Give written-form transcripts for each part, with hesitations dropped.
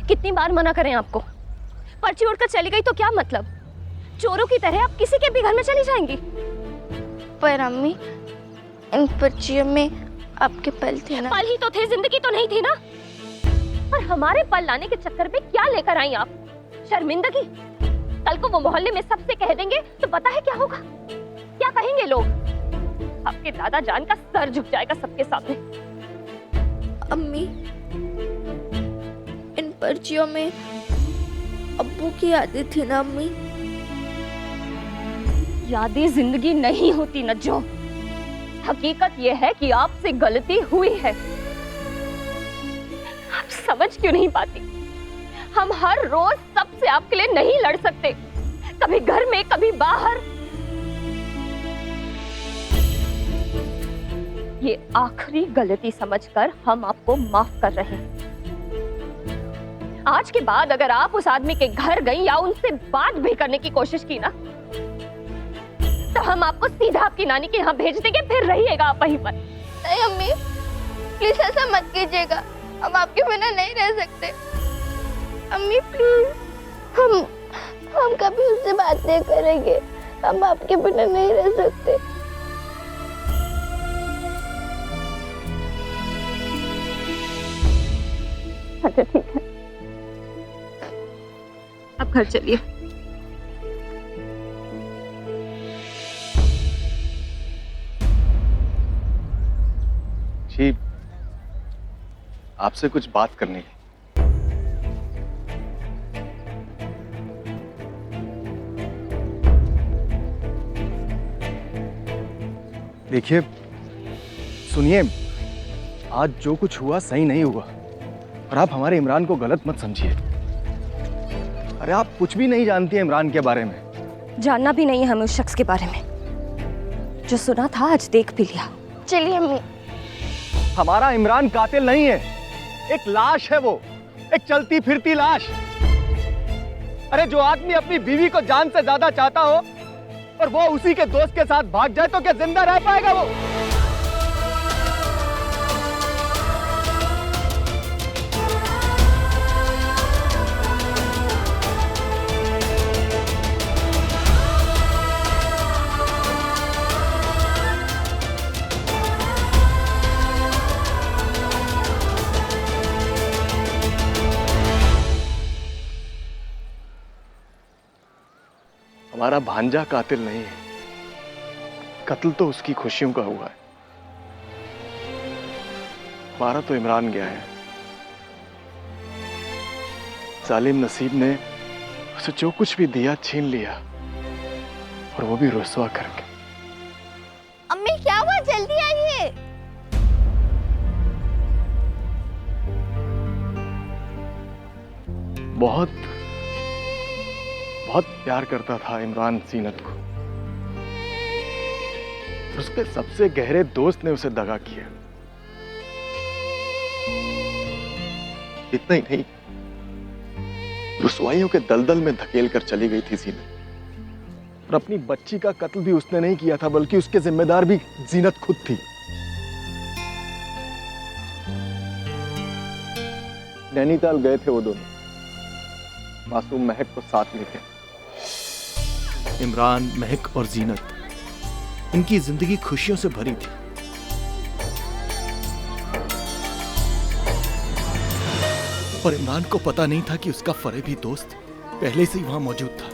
कितनी बार मना करें आपको? पर्ची उड़कर चली गई तो क्या मतलब? चोरों की तरह आप किसी के भी घर में चली जाएंगी? पर अम्मी, इन पर्चियों में आपके पल थे ना। पल ही तो थे, जिंदगी तो नहीं थी ना। और हमारे पल लाने के चक्कर में क्या लेकर आई आप? शर्मिंदगी। कल को वो मोहल्ले में सबसे कह देंगे तो पता है क्या होगा? क्या कहेंगे लोग? आपके दादा जान का सर झुक जाएगा सबके सामने। अम्मी, इन पर्चियों में अब्बू की यादें थी ना अम्मी। यादें जिंदगी नहीं होती नज्जो। हकीकत यह है कि आपसे गलती हुई है। आप समझ क्यों नहीं पाती? हम हर रोज सबसे आपके लिए नहीं लड़ सकते, कभी घर में कभी बाहर। ये आखिरी गलती समझकर हम आपको माफ कर रहे हैं। आज के बाद अगर आप उस आदमी के घर गई या उनसे बात भी करने की कोशिश की ना, तो हम आपको सीधा आपकी नानी के यहाँ भेज देंगे, फिर रहिएगा आप वहीं पर। नहीं अम्मी, प्लीज ऐसा मत कीजिएगा, हम आपके बिना नहीं रह सकते। अम्मी प्लीज, हम कभी उससे बात नहीं करेंगे, हम आपके बिना नहीं रह सकते। अच्छा ठीक है, अब घर चलिए। जी, आपसे कुछ बात करनी है। देखिए, सुनिए, आज जो कुछ हुआ सही नहीं हुआ और आप हमारे इमरान को गलत मत समझिए। अरे आप कुछ भी नहीं जानती हैं इमरान के बारे में। जानना भी नहीं है हमें उस शख्स के बारे में। जो सुना था आज देख भी लिया। चलिए अम्मी। हमारा इमरान कातिल नहीं है, एक लाश है वो, एक चलती फिरती लाश। अरे जो आदमी अपनी बीवी को जान से ज्यादा चाहता हो और वो उसी के दोस्त के साथ भाग जाए तो क्या जिंदा रह पाएगा वो? हमारा भांजा कातिल नहीं है, कत्ल तो उसकी खुशियों का हुआ है। हमारा तो इमरान गया है। जालिम नसीब ने उसे जो कुछ भी दिया छीन लिया, और वो भी रुसवा करके। अम्मी क्या हुआ, जल्दी आइए। बहुत बहुत प्यार करता था इमरान जीनत को। उसके सबसे गहरे दोस्त ने उसे दगा किया। इतना ही नहीं, रुसवाइयों के दलदल में धकेल कर चली गई थी जीनत। और अपनी बच्ची का कत्ल भी उसने नहीं किया था, बल्कि उसके जिम्मेदार भी जीनत खुद थी। नैनीताल गए थे वो दोनों, मासूम महक को साथ लेके। इमरान, महक और जीनत, इनकी जिंदगी खुशियों से भरी थी। और इमरान को पता नहीं था कि उसका फरेबी दोस्त पहले से ही वहां मौजूद था।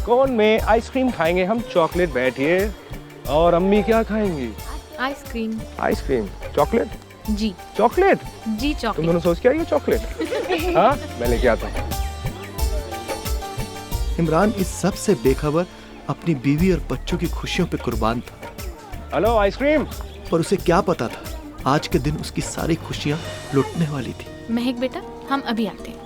कौन में आइसक्रीम खाएंगे हम? चॉकलेट। बैठिए। और अम्मी क्या खाएंगी? आइसक्रीम। Ice cream, chocolate? जी चॉकलेट? जी तुम चॉकलेट। दोनों सोच के आइए चॉकलेट। हाँ, मैं लेके आता हूँ। इमरान इस सब से बेखबर अपनी बीवी और बच्चों की खुशियों पे कुर्बान था। Hello, ice cream. पर उसे क्या पता था, आज के दिन उसकी सारी खुशियां लुटने वाली थी। महक बेटा, हम अभी आते हैं।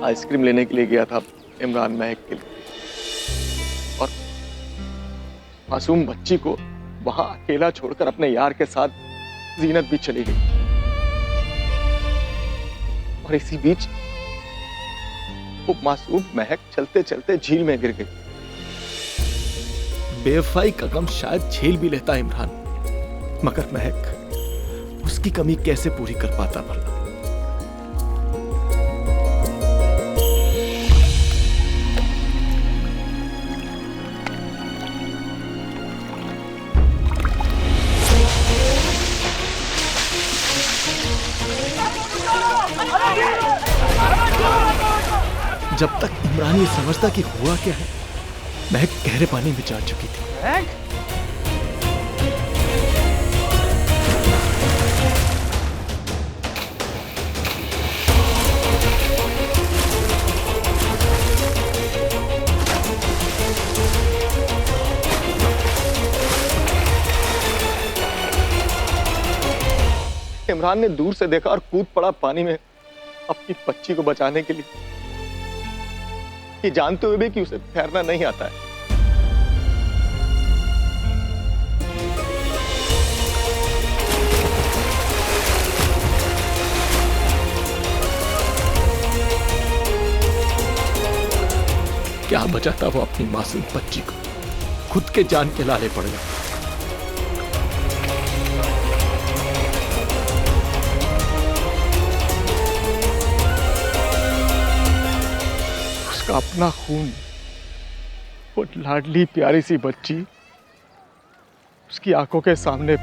आइसक्रीम लेने के लिए गया था इमरान महक के लिए, और मासूम बच्ची को वहां अकेला छोड़कर अपने यार के साथ जीनत भी चली गई। और इसी बीच वो मासूम महक चलते चलते झील में गिर गई। बेवफाई का गम शायद झेल भी लेता इमरान, मगर महक उसकी कमी कैसे पूरी कर पाता भला। जब तक इमरान ये समझता कि हुआ क्या है, महक गहरे पानी में जा चुकी थी। इमरान ने दूर से देखा और कूद पड़ा पानी में अपनी बच्ची को बचाने के लिए, ये जानते हुए भी कि उसे तैरना नहीं आता है। क्या बचाता वो अपनी मासूम बच्ची को, खुद के जान के लाले पड़ गए। उसका अपना खून, वो लाडली प्यारी सी बच्ची उसकी आंखों के सामने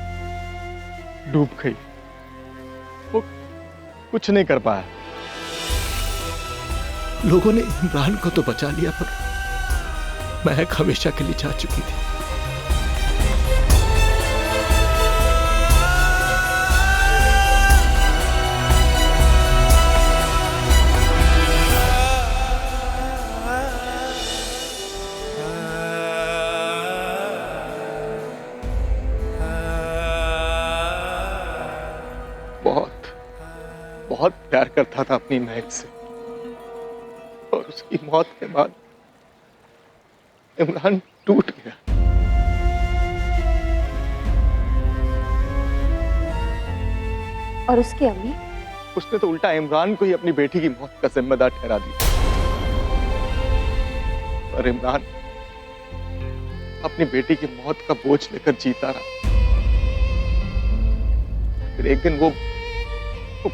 डूब गई। वो कुछ नहीं कर पाया। लोगों ने इमरान को तो बचा लिया, पर महक हमेशा के लिए जा चुकी थी। बहुत प्यार करता था अपनी महक से, और उसकी मौत के बाद इमरान टूट गया। और उसकी अम्मी? उसने तो उल्टा इमरान को ही अपनी बेटी की मौत का जिम्मेदार ठहरा दिया। और इमरान अपनी बेटी की मौत का बोझ लेकर जीता रहा। फिर एक दिन वो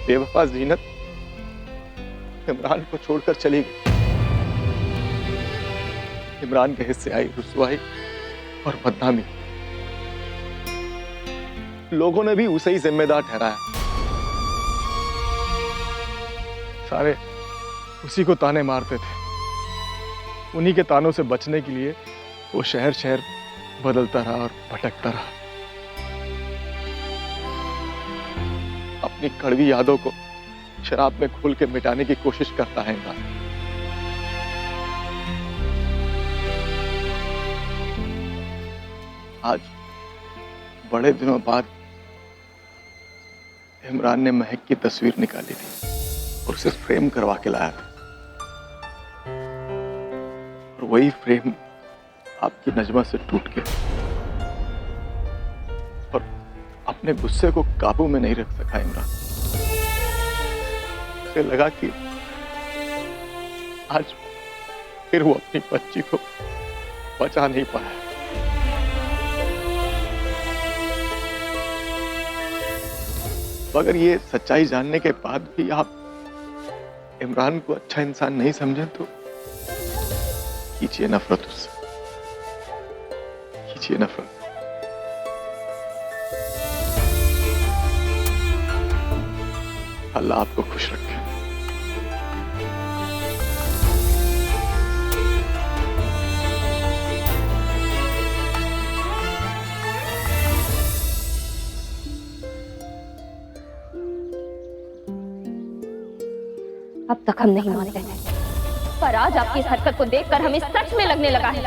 बेवफा जीनत इमरान को छोड़कर चली गई। इमरान के हिस्से आई रुसवाई और बदनामी। लोगों ने भी उसे ही जिम्मेदार ठहराया। सारे उसी को ताने मारते थे। उन्हीं के तानों से बचने के लिए वो शहर शहर बदलता रहा और भटकता रहा। अपनी कड़वी यादों को शराब में घोल के मिटाने की कोशिश करता है इमरान। आज बड़े दिनों बाद इमरान ने महक की तस्वीर निकाली थी और उसे फ्रेम करवा के लाया था। और वही फ्रेम आपकी नजमा से टूट गया और अपने गुस्से को काबू में नहीं रख सका इमरान। उसे लगा कि आज फिर वो अपनी बच्ची को बचा नहीं पाया। अगर ये सच्चाई जानने के बाद भी आप इमरान को अच्छा इंसान नहीं समझे तो कीजिए नफरत उससे, कीजिए नफरत। अल्लाह आपको खुश रखे। अब तक हम नहीं मानते थे, पर आज आपकी इस हरकत को देखकर हमें सच में लगने लगा है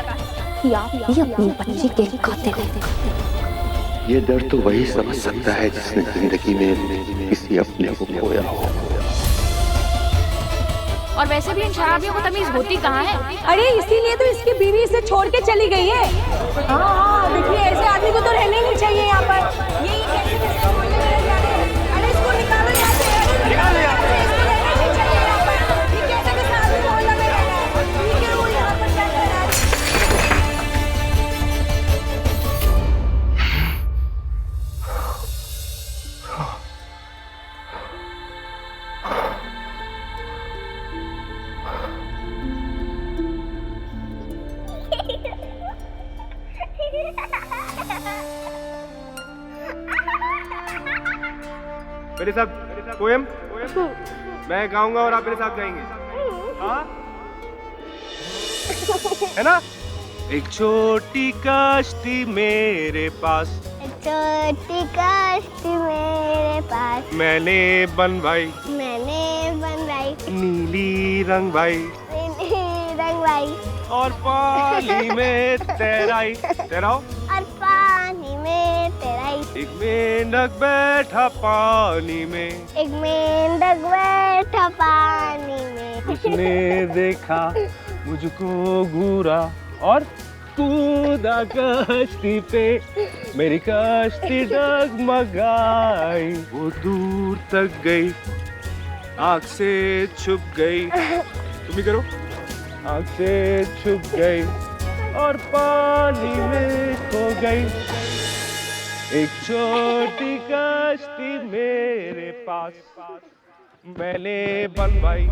कि आप ही अपनी बच्ची के कातिल हैं। ये दर्द तो वही समझ सकता है जिसने जिंदगी में किसी अपने को खोया हो। और वैसे भी इन शराबियों को तमीज होती कहाँ है? अरे इसीलिए तो इसकी बीवी इसे छोड़ के चली गई है। हाँ देखिए, ऐसे आदमी को तो रहना ही नहीं चाहिए यहाँ पर। ये कैसे बोलने लगे जा रहे हैं? अरे इसको निकालो यहाँ से। निकालो यहाँ से। इसको रहना नहीं चाहिए यहाँ पर। ये कैसे के साथ में मोहल्ला में रहना है? ठीक है, वो यहाँ पर क्या कर रहा है? मेरे साथ पोएम मैं गाऊंगा और आप मेरे साथ गाएंगे, हाँ? है ना? एक छोटी कश्ती मेरे पास, छोटी कश्ती मेरे पास मैंने बनवाई नीली रंग भाई, रंग भाई और पानी में तैराओ और पानी में तैराई। एक मेंढक बैठा पानी में, एक मेंढक बैठा पानी में, उसने देखा मुझको घूरा और कूदा कश्ती पे, मेरी कश्ती डगमगाई, वो दूर तक गई, आँख से छुप गई, तुम भी करो, आँख से छुप गई और पानी में खो गई। एक छोटी कश्ती मेरे पास, मैंने बनवाई।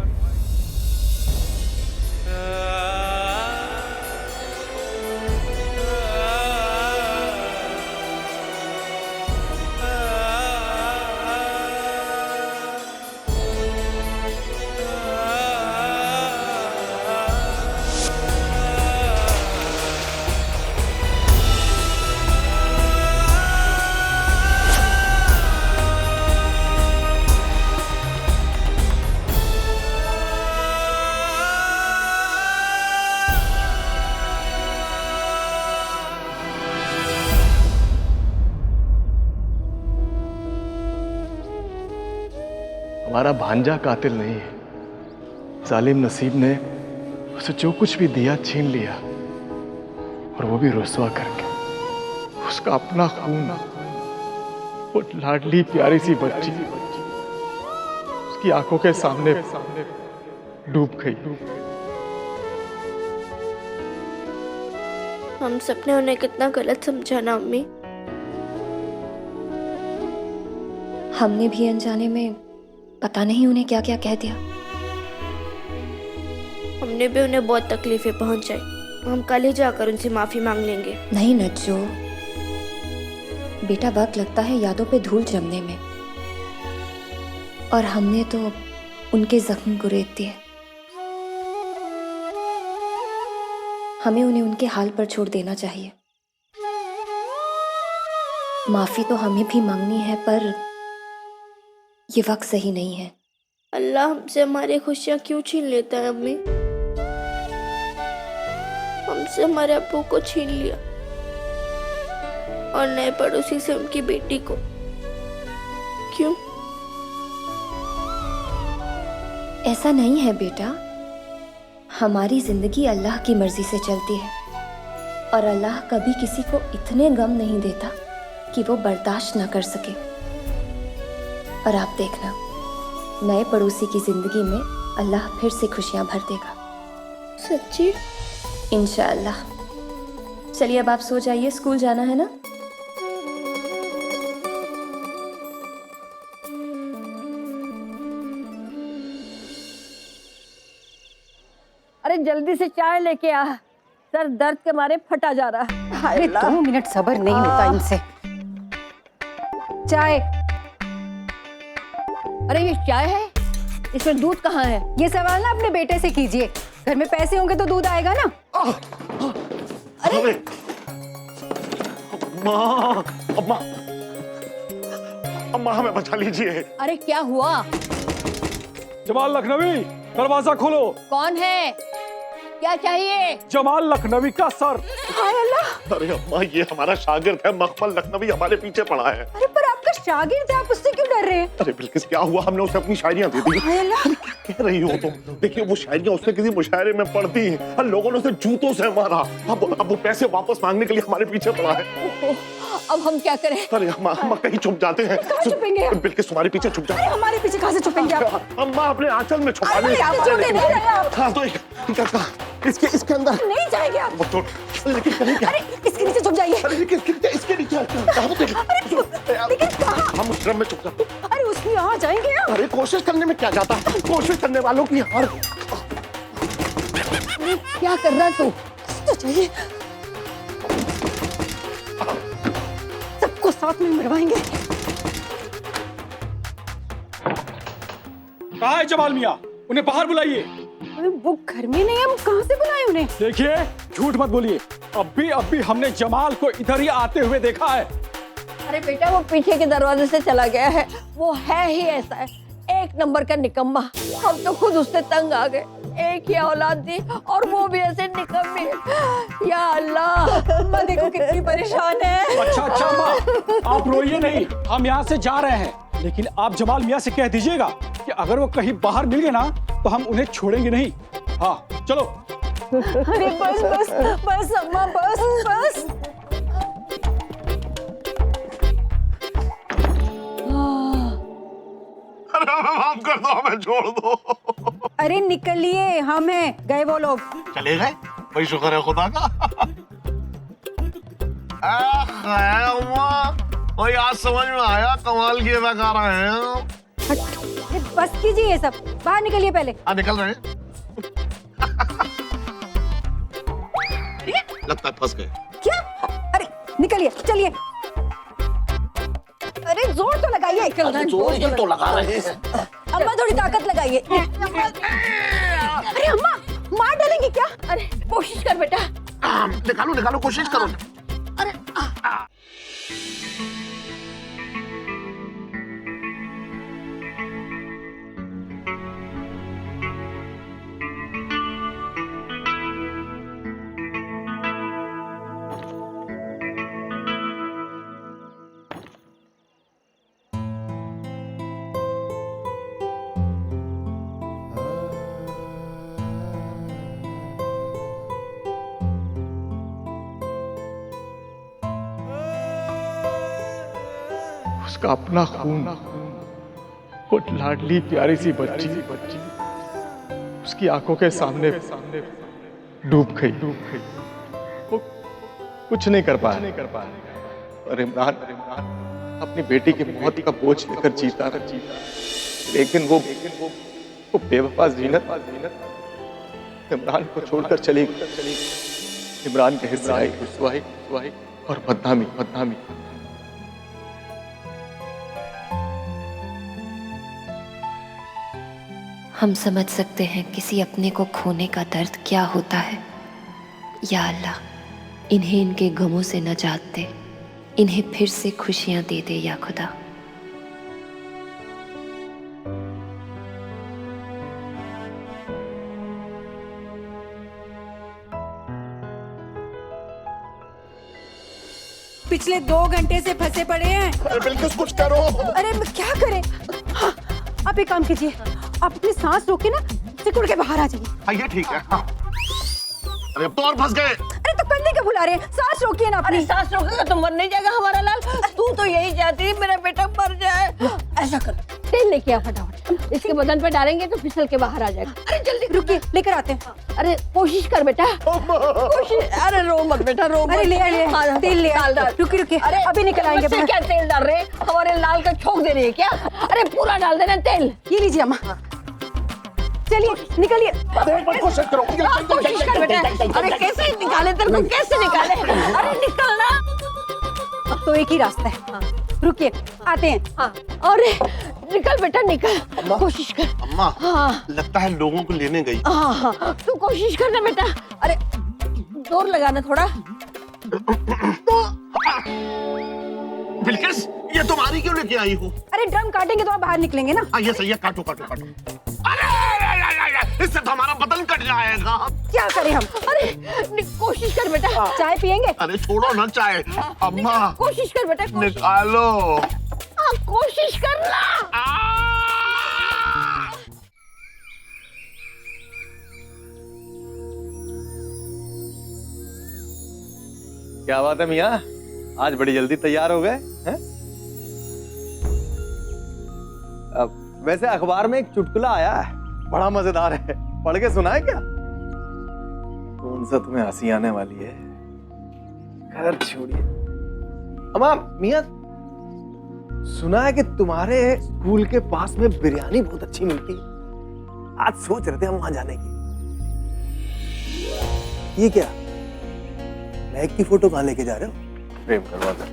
हमारा भांजा कातिल नहीं है। जालिम नसीब ने उसे जो कुछ भी दिया छीन लिया, और वो भी रुस्वा करके। उसका अपना खून, वो लाडली प्यारी सी बच्ची उसकी आंखों के सामने डूब गई। हम सबने उन्हें कितना गलत समझा ना अम्मी। हमने भी अनजाने में पता नहीं उन्हें क्या क्या कह दिया। हमने भी उन्हें बहुत तकलीफें पहुंचाई। हम कल ही जाकर उनसे माफी मांग लेंगे। नहीं नज्जो, बेटा वक्त लगता है यादों पे धूल जमने में, और हमने तो उनके जख्म को रेत दिए। हमें उन्हें उनके हाल पर छोड़ देना चाहिए। माफी तो हमें भी मांगनी है, पर ये वक्त सही नहीं है। अल्लाह हमसे हमारी खुशियाँ क्यों छीन लेता है अम्मी? हमसे हमारे अब्बू को छीन लिया और नए पड़ोसी से उनकी बेटी को। क्यों? ऐसा नहीं है बेटा, हमारी जिंदगी अल्लाह की मर्जी से चलती है, और अल्लाह कभी किसी को इतने गम नहीं देता कि वो बर्दाश्त ना कर सके। और आप देखना, नए पड़ोसी की जिंदगी में अल्लाह फिर से खुशियां भर देगा। सच्ची? इंशाअल्लाह। चलिए अब आप सो जाइए, स्कूल जाना है ना। अरे जल्दी से चाय लेके आ, सर दर्द के मारे फटा जा रहा है। हाय अरे अल्लाह। 2 मिनट सब्र नहीं होता इनसे। चाय। अरे ये चाय है, इसमें दूध कहाँ है? ये सवाल ना अपने बेटे से कीजिए, घर में पैसे होंगे तो दूध आएगा ना। अरे अम्मा, अम्मा, अम्मा हमें बचा लीजिए। अरे क्या हुआ? जमाल लखनवी, दरवाजा खोलो। कौन है? क्या चाहिए? जमाल लखनवी का सर। हाय अल्लाह। अरे अम्मा, ये हमारा शागिर्द है मखमल लखनवी, हमारे पीछे पड़ा है। अरे पर आपका शागिर्द है, आप उससे क्यों डर रहे हैं? अरे बिल्किस, क्या हुआ? हमने उसे अपनी शायरियां दे दी। हाय अल्लाह। अरे क्या कह रही हो तुम? देखिए वो शायरियां उसने किसी मुशायरे में पढ़ दी और लोगों ने उसे जूतों से मारा। अब वो पैसे वापस मांगने के लिए हमारे पीछे पड़ा है। अब हम क्या करें? अरे अम्मा, अम्मा कहीं छुप जाते हैं। कहाँ छुपेंगे हम? बिल्किस तुम्हारे पीछे छुप जाते अरे हमारे पीछे कहाँ से छुपेंगे आप? अम्मा अपने आंचल में छुपा ले। अरे आप छोटे नहीं रहे आप। हाँ तो इसके अंदर नहीं जाएंगे आप। वो तो लेकिन करें क्या? अरे इसके नीचे छुप जाइए। अरे लेकिन इसके नीचे लेकिन कहाँ? हम उस ड्रम में छुप जाते। अरे उसमें आ जाएंगे आप। अरे कोशिश करने में क्या जाता है? कोशिश करने वालों की हार। क्या कर रहा है तू? तो चाहिए। सबको साथ में मरवाएंगे। कहाँ है जमाल मियाँ? उन्हें बाहर बुलाइए। अरे वो घर में नहीं, हम कहाँ से बुलाए उन्हें? देखिए, झूठ मत बोलिए। अभी हमने जमाल को इधर ही आते हुए देखा है। अरे बेटा वो पीछे के दरवाजे से चला गया है, वो है ही ऐसा है, एक नंबर का निकम्मा। हम तो खुद उससे तंग आ गए, एक ही औलाद थी और वो भी ऐसे निकम्मी। या अल्लाह, अम्मा देखो कितनी परेशान है। अच्छा माँ, आप रोइए नहीं, हम यहाँ से जा रहे हैं। लेकिन आप जमाल मियाँ से कह दीजिएगा कि अगर वो कहीं बाहर मिल गए ना तो हम उन्हें छोड़ेंगे नहीं। हाँ चलो। अरे बस बस बस अम्मा, बस बस। अरे हमें माफ कर दो, हमें छोड़ दो। अरे निकलिए, हम हैं, गए वो लोग। चले गए? भाई शुक्र है खुदा का। वही आज समझ में आया, कमाल की अदा कर रहे हैं। अरे बस कीजिए ये सब, बाहर निकलिए पहले। निकल रहे हैं। लगता है फंस गए। क्या? अरे निकलिए, चलिए। अरे जोर तो लगाइए। जोर ही तो लगा रहे हैं। अम्मा थोड़ी ताकत लगाइए। अरे अम्मा मार डालेंगे क्या? अरे कोशिश कर बेटा। निकालो कोशिश करो। अरे उसका अपना खून, वो लाडली प्यारी सी बच्ची उसकी आंखों के सामने डूब गई। वो कुछ नहीं कर पाया। और इमरान अपनी बेटी की मौत का बोझ लेकर जीता। लेकिन वो बेवफा जीनत इमरान को छोड़कर चली गई। इमरान के हिस्से आई रुसवाई और बदनामी। हम समझ सकते हैं किसी अपने को खोने का दर्द क्या होता है। या अल्लाह, इन्हें इनके गमों से नजात दे, इन्हें फिर से खुशियां दे दे या खुदा। पिछले 2 घंटे से फंसे पड़े हैं। अरे बिल्कुल कुछ करो। अरे क्या करें? हाँ, आप एक काम कीजिए, आप अपनी सांस रोके ना, सिकुड़ के बाहर आ जाइए। हाँ ये ठीक है। हाँ। अरे अब तो और फंस गए। अरे तो कंधे क्यों बुला रहे हैं? सांस रोकिए ना अपनी। अरे सांस रोकेगा तो मर नहीं जाएगा हमारा लाल। तू तो यही चाहती है मेरा बेटा मर जाए। ऐसा कर, तेल लेके आ फटाफट, इसके बदन पे डालेंगे तो फिसल के बाहर आ जाएगा। अरे जल्दी रुकिए, लेकर आते हैं। अरे कोशिश कर बेटा, कोशिश। अरे रो मत बेटा, रो मत। अरे ले तेल ले। रुकिए, अरे अभी निकल आएंगे। मुझसे क्या तेल डाल रहे? हमारे लाल का छोंक दे रही है क्या? अरे पूरा डाल देना तेल। ये लीजिए अम्मा, चलिए निकलिए। कोशिश करो। कोशिश कर बेटा। अरे कैसे निकाले तेरे को, कैसे निकाले? अरे निकलना। अब तो एक ही रास्ता है। रुकिए, आते हैं। हाँ, अरे निकल बेटा निकल, कोशिश कर। अम्मा, हाँ लगता है लोगों को लेने गई। हाँ, तू कोशिश करना बेटा। अरे जोर लगाना थोड़ा। बिल्किस, ये तुम्हारी क्यों लेके आई हो? अरे ड्रम काटेंगे तो आप बाहर निकलेंगे ना। हाँ ये सही है, काटो। अरे इससे तो हमारा बदन कट जाएगा। क्या करें हम? अरे कोशिश कर बेटा। चाय पियेंगे? अरे छोड़ो ना चाय। अम्मा कोशिश कर बेटा, निकालो। हाँ कोशिश करना। क्या बात है मियाँ, आज बड़ी जल्दी तैयार हो गए हैं? वैसे अखबार में एक चुटकुला आया है, बड़ा मजेदार है, पढ़ के सुना है क्या? कौन सा तुम्हें हंसी आने वाली है? खैर छोड़िए। अम्मा, मियाँ सुना है कि तुम्हारे स्कूल के पास में बिरयानी बहुत अच्छी मिलती है। आज सोच रहे थे हम वहां जाने की। ये क्या, महक की फोटो कहाँ लेके जा रहे हो? प्रेम करवा दो।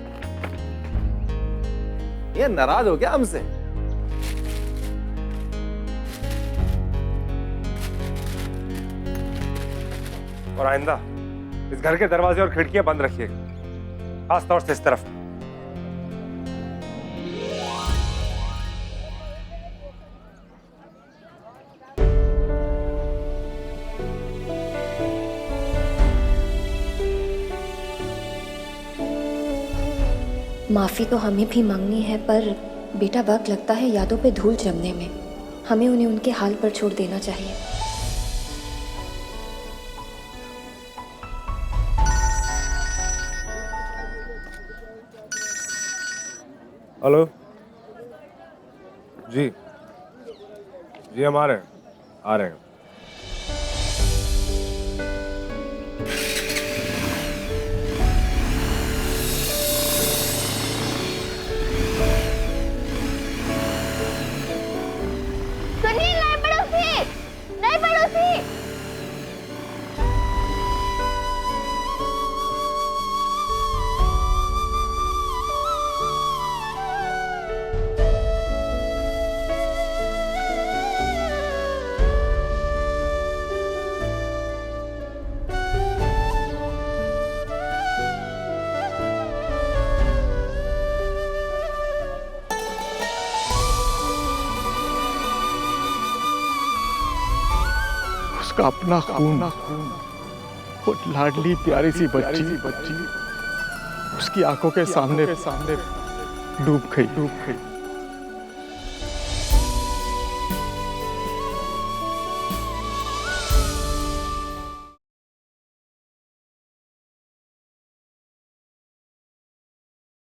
ये नाराज हो गया हमसे? और आइंदा इस घर के दरवाजे और खिड़कियां बंद रखिएगा, खास तौर से इस तरफ। माफ़ी तो हमें भी मांगनी है, पर बेटा वक्त लगता है यादों पे धूल जमने में। हमें उन्हें उनके हाल पर छोड़ देना चाहिए। हेलो जी, जी हम आ रहे हैं। सुनिए नए पड़ोसी, नए पड़ोसी। उसका अपना खून, वो लाडली प्यारी सी बच्ची उसकी आंखों के सामने डूब गई।